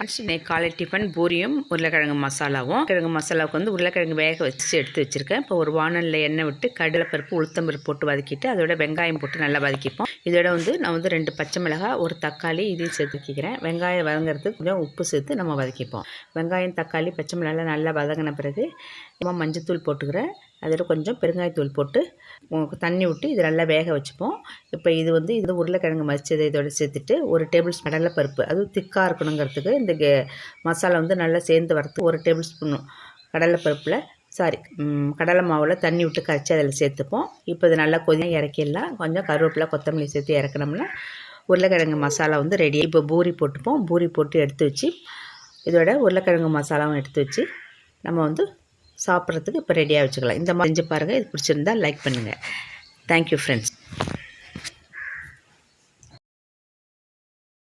இன்னைக்கு காலை டிஃபன் பூரியும் உருளைக்கிழங்கு மசாலாவும். கிழங்கு மசாலாவுக்கு வந்து உருளைக்கிழங்கு வேக வச்சு எடுத்து வச்சுருக்கேன். இப்போ ஒரு வானலில் எண்ணெய் விட்டு கடலைப்பருப்பு உளுத்தம்பருப்பு போட்டு வதக்கிட்டு அதோட வெங்காயம் போட்டு நல்லா வதக்கிப்போம். இதோட வந்து நான் வந்து 2 பச்சை மிளகாய், ஒரு தக்காளி இதையும் சேர்த்துக்கிறேன். வெங்காயம் வதங்கிறதுக்கு கொஞ்சம் உப்பு சேர்த்து நம்ம வதக்கிப்போம். வெங்காயம், தக்காளி, பச்சை மிளகாய் நல்லா வதங்கின பிறகு நம்ம மஞ்சத்தூள் போட்டுக்கிறேன். அதில் கொஞ்சம் பெருங்காயத்தூள் போட்டு தண்ணி விட்டு இது நல்லா வேக வச்சுப்போம். இப்போ இது உருளைக்கிழங்கு மசிச்சதை இதோட சேர்த்துட்டு 1 டேபிள் ஸ்பூன் கடலைப்பருப்பு, அதுவும் திக்காக இருக்கணுங்கிறதுக்கு இந்த மசாலா வந்து நல்லா சேர்ந்து வரதுக்கு 1 டேபிள் ஸ்பூன் கடலை மாவில் தண்ணி விட்டு கரைச்சி அதில் சேர்த்துப்போம். இப்போ இது நல்லா இறக்கிடலாம். கொஞ்சம் கருவேப்பிலை, கொத்தமல்லி சேர்த்து இறக்கணும்னா உருளைக்கிழங்கு மசாலா வந்து ரெடி. இப்போ பூரி போட்டுப்போம். பூரி போட்டு எடுத்து வச்சு இதோட உருளைக்கிழங்கு மசாலாவும் எடுத்து வச்சு நம்ம வந்து சாப்பிட்றதுக்கு இப்போ ரெடியாக வச்சுக்கலாம். இந்த மாதிரி செஞ்சு பாருங்கள். இது பிடிச்சிருந்தால் லைக் பண்ணுங்கள். Thank you friends.